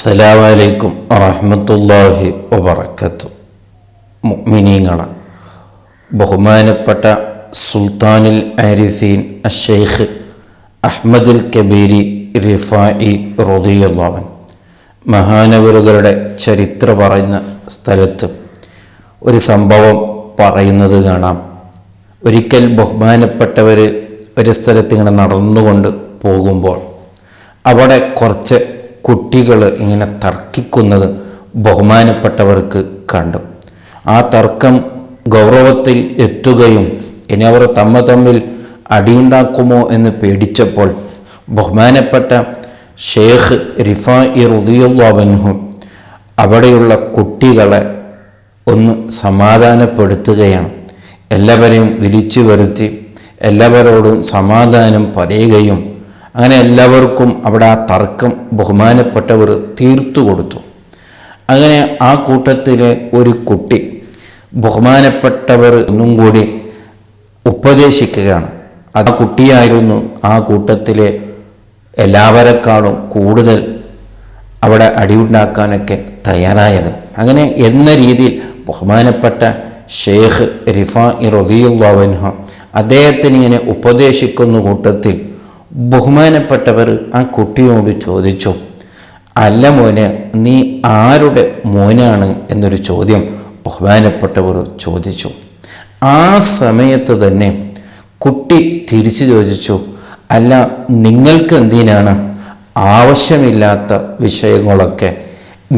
അസ്സലാമു അലൈക്കും വറഹ്മത്തുള്ളാഹി വബറകാതുഹു. മുഅ്മിനീങ്ങളെ, ബഹുമാനപ്പെട്ട സുൽത്താനുൽ ആരിഫീൻ അഷ്ശൈഖ് അഹ്മദുൽ കബീരി റിഫായി റളിയല്ലാഹു അൻഹു മഹാനവറുകളുടെ ചരിത്ര പറയുന്ന സ്ഥലത്ത് ഒരു സംഭവം പറയുന്നത് കാണാം. ഒരിക്കൽ ബഹുമാനപ്പെട്ടവർ ഒരു സ്ഥലത്ത് ഇങ്ങനെ നടന്നുകൊണ്ട് പോകുമ്പോൾ അവിടെ കുറച്ച് കുട്ടികൾ ഇങ്ങനെ തർക്കിക്കുന്നത് ബഹുമാനപ്പെട്ടവർക്ക് കണ്ടു. ആ തർക്കം ഗൗരവത്തിൽ എത്തുകയും ഇനി അവർ തമ്മിൽ അടിയുണ്ടാക്കുമോ എന്ന് പേടിച്ചപ്പോൾ ബഹുമാനപ്പെട്ട ഷേഖ് റിഫായി റളിയല്ലാഹു അൻഹു അവിടെയുള്ള കുട്ടികളെ ഒന്ന് സമാധാനപ്പെടുത്തുകയാണ്. എല്ലാവരെയും വിളിച്ചു വരുത്തി എല്ലാവരോടും സമാധാനം പറയുകയും അങ്ങനെ എല്ലാവർക്കും അവിടെ ആ തർക്കം ബഹുമാനപ്പെട്ടവർ തീർത്തു കൊടുത്തു. അങ്ങനെ ആ കൂട്ടത്തിലെ ഒരു കുട്ടി ബഹുമാനപ്പെട്ടവർ ഒന്നും കൂടി ഉപദേശിക്കുകയാണ്. ആ കുട്ടിയായിരുന്നു ആ കൂട്ടത്തിലെ എല്ലാവരെക്കാളും കൂടുതൽ അവിടെ അടിയുണ്ടാക്കാനൊക്കെ തയ്യാറായത്. അങ്ങനെ എന്ന രീതിയിൽ ബഹുമാനപ്പെട്ട ഷേഖ് റിഫായി റളിയല്ലാഹു അൻഹു അദ്ദേഹത്തിന് ഇങ്ങനെ ഉപദേശിക്കുന്ന കൂട്ടത്തിൽ ബഹുമാനപ്പെട്ടവർ ആ കുട്ടിയോട് ചോദിച്ചു, അല്ല മോനെ, നീ ആരുടെ മോനാണ് എന്നൊരു ചോദ്യം ബഹുമാനപ്പെട്ടവർ ചോദിച്ചു. ആ സമയത്ത് തന്നെ കുട്ടി തിരിച്ചു ചോദിച്ചു, അല്ല, നിങ്ങൾക്ക് എന്തിനാണ് ആവശ്യമില്ലാത്ത വിഷയങ്ങളൊക്കെ?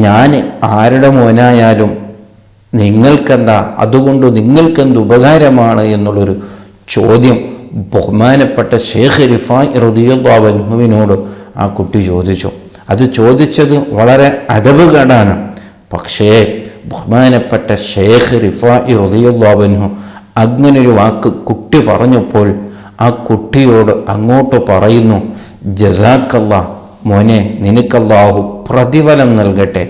ഞാൻ ആരുടെ മോനായാലും നിങ്ങൾക്കെന്താ, അതുകൊണ്ട് നിങ്ങൾക്കെന്ത് ഉപകാരമാണ് എന്നുള്ളൊരു ചോദ്യം ബഹുമാനപ്പെട്ട ഷേഖ് റിഫായി റളിയല്ലാഹു അൻഹുവിനോട് ആ കുട്ടി ചോദിച്ചു. അത് ചോദിച്ചത് വളരെ അദബുകേടാണ്. പക്ഷേ ബഹുമാനപ്പെട്ട ഷേഖ് റിഫായി റളിയല്ലാഹു അൻഹു അങ്ങനൊരു വാക്ക് കുട്ടി പറഞ്ഞപ്പോൾ ആ കുട്ടിയോട് അങ്ങോട്ട് പറയുന്നു, ജസാക്കല്ലാഹ് മോനെ, നിനക്കല്ലാഹു പ്രതിഫലം നൽകട്ടെ.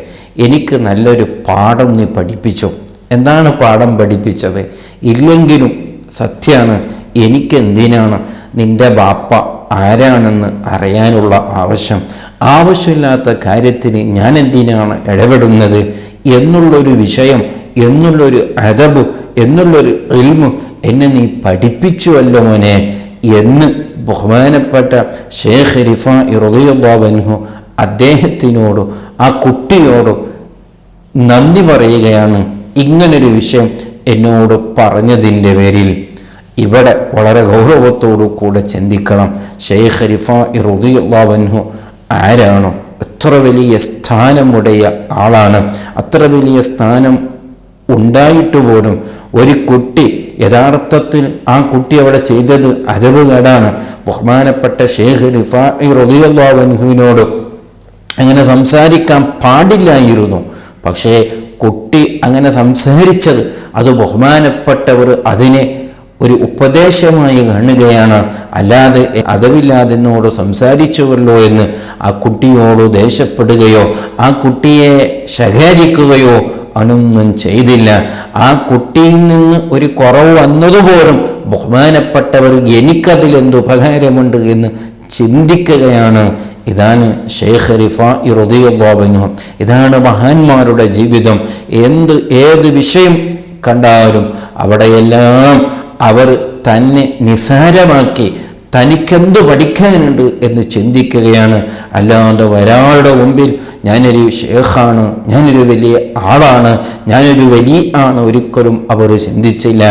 എനിക്ക് നല്ലൊരു പാഠം നീ പഠിപ്പിച്ചു. എന്താണ് പാഠം പഠിപ്പിച്ചത്? ഇല്ലെങ്കിലും സത്യമാണ്, എനിക്കെന്തിനാണ് നിൻ്റെ ബാപ്പ ആരാണെന്ന് അറിയാനുള്ള ആവശ്യമില്ലാത്ത കാര്യത്തിന് ഞാൻ എന്തിനാണ് ഇടപെടുന്നത് എന്നുള്ളൊരു വിഷയം, എന്നുള്ളൊരു അദബ്, എന്നുള്ളൊരു ഇൽമ് എന്നെ നീ പഠിപ്പിച്ചുവല്ലോ മോനെ എന്ന് ബഹുമാനപ്പെട്ട ഷേഖ് റിഫായി റളിയല്ലാഹു അൻഹു അദ്ദേഹത്തിനോട്, ആ കുട്ടിയോട് നന്ദി പറയുകയാണ്. ഇങ്ങനൊരു വിഷയം എന്നോട് പറഞ്ഞതിൻ്റെ പേരിൽ ഇവിടെ വളരെ ഗൗരവത്തോടു കൂടെ ചിന്തിക്കണം. ഷെയ്ഖ് റിഫായി റളിയല്ലാഹു അൻഹു ആരാണോ, എത്ര വലിയ സ്ഥാനമുடைய ആളാണ്. അത്ര വലിയ സ്ഥാനം ഉണ്ടായിട്ട് പോലും ഒരു കുട്ടി, യഥാർത്ഥത്തിൽ ആ കുട്ടി അവിടെ ചെയ്തത് അദബുകേടാണ്. ബഹുമാനപ്പെട്ട ഷെയ്ഖ് റിഫായി റളിയല്ലാഹു അൻഹുവിനോട് അങ്ങനെ സംസാരിക്കാൻ പാടില്ലായിരുന്നു. പക്ഷേ കുട്ടി അങ്ങനെ സംസാരിച്ചത് അത് ബഹുമാനപ്പെട്ടവർ അതിനെ ഒരു ഉപദേശമായി കാണുകയാണ്. അല്ലാതെ അതവില്ലാതെന്നോട് സംസാരിച്ചുവല്ലോ എന്ന് ആ കുട്ടിയോട് ദേഷ്യപ്പെടുകയോ ആ കുട്ടിയെ ശകാരിക്കുകയോ അതൊന്നും ചെയ്തില്ല. ആ കുട്ടിയിൽ നിന്ന് ഒരു കുറവ് വന്നതുപോലും ബഹുമാനപ്പെട്ടവർ എനിക്കതിലെന്ത് ഉപകാരമുണ്ട് എന്ന് ചിന്തിക്കുകയാണ്. ഇതാണ് ഷെയ്ഖ് റിഫായി റളിയല്ലാഹു അൻഹു. ഇതാണ് മഹാന്മാരുടെ ജീവിതം. ഏത് വിഷയം കണ്ടാലും അവിടെയെല്ലാം അവർ തന്നെ നിസാരമാക്കി തനിക്കെന്തു പഠിക്കാനുണ്ട് എന്ന് ചിന്തിക്കുകയാണ്. അല്ലാതെ ഒരാളുടെ മുമ്പിൽ ഞാനൊരു ഷേഖാണ്, ഞാനൊരു വലിയ ആളാണ്, ഞാനൊരു വലിയ ആണ് ഒരിക്കലും അവർ ചിന്തിച്ചില്ല.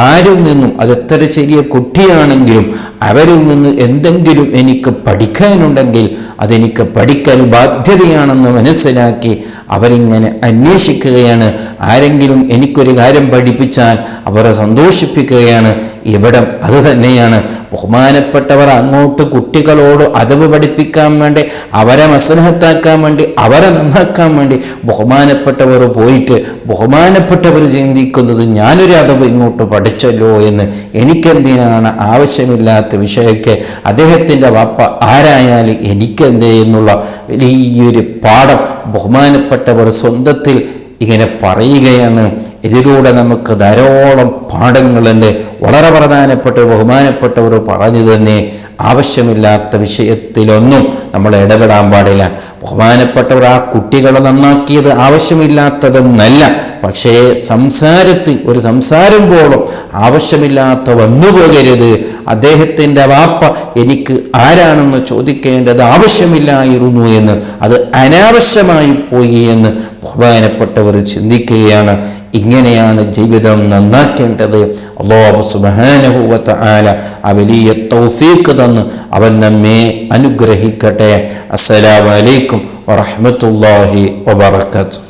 ആരിൽ നിന്നും, അതെത്ര ചെറിയ കുട്ടിയാണെങ്കിലും അവരിൽ നിന്ന് എന്തെങ്കിലും എനിക്ക് പഠിക്കാനുണ്ടെങ്കിൽ അതെനിക്ക് പഠിക്കൽ ബാധ്യതയാണെന്ന് മനസ്സിലാക്കി അവരിങ്ങനെ അന്വേഷിക്കുകയാണ്. ആരെങ്കിലും എനിക്കൊരു കാര്യം പഠിപ്പിച്ചാൽ അവരെ സന്തോഷിപ്പിക്കുകയാണ്. ഇവിടം അത് തന്നെയാണ്. ബഹുമാനപ്പെട്ടവർ അങ്ങോട്ട് കുട്ടികളോട് അദബ് പഠിപ്പിക്കാൻ വേണ്ടി, അവരെ മസ്ലഹത്താക്കാൻ വേണ്ടി, അവരെ നന്നാക്കാൻ വേണ്ടി ബഹുമാനപ്പെട്ടവർ പോയിട്ട് ബഹുമാനപ്പെട്ടവർ ചിന്തിക്കുന്നത് ഞാനൊരു അദബ് ഇങ്ങോട്ട് പഠിച്ചല്ലോ എന്ന്. എനിക്കെന്തിനാണ് ആവശ്യമില്ലാത്ത വിഷയമൊക്കെ? അദ്ദേഹത്തിൻ്റെ വാപ്പ ആരായാലും എനിക്കെന്തേ എന്നുള്ള വലിയൊരു പാഠം ബഹുമാനപ്പെട്ടവർ സ്വന്തത്തിൽ ഇങ്ങനെ പറയുകയാണ്. ഇതിലൂടെ നമുക്ക് ധാരാളം പാഠങ്ങളുണ്ട്. വളരെ പ്രധാനപ്പെട്ട ബഹുമാനപ്പെട്ടവർ പറഞ്ഞു തന്നെ ആവശ്യമില്ലാത്ത വിഷയത്തിലൊന്നും നമ്മൾ ഇടപെടാൻ പാടില്ല. ബഹുമാനപ്പെട്ടവർ ആ കുട്ടികളെ നന്നാക്കിയത് ആവശ്യമില്ലാത്തതൊന്നല്ല, പക്ഷേ സംസാരത്തിൽ ഒരു സംസാരം പോലും ആവശ്യമില്ലാത്ത വന്നുപോകരുത്. അദ്ദേഹത്തിൻ്റെ വാപ്പ എനിക്ക് ആരാണെന്ന് ചോദിക്കേണ്ടത് ആവശ്യമില്ലായിരുന്നു എന്ന്, അത് അനാവശ്യമായി പോയി എന്ന് ബഹുമാനപ്പെട്ടവർ ചിന്തിക്കുകയാണ്. ഇങ്ങനെയാണ് ജീവിതം നന്നാക്കേണ്ടത്. അല്ലാഹു സുബ്ഹാനഹു വ തആല ആ വലിയ തൗഫീഖ് തന്ന് അവൻ നമ്മെ അനുഗ്രഹിക്കട്ടെ. അസ്സലാമു അലൈക്കും വറഹ്മത്തുള്ളാഹി വബറകാതുഹു.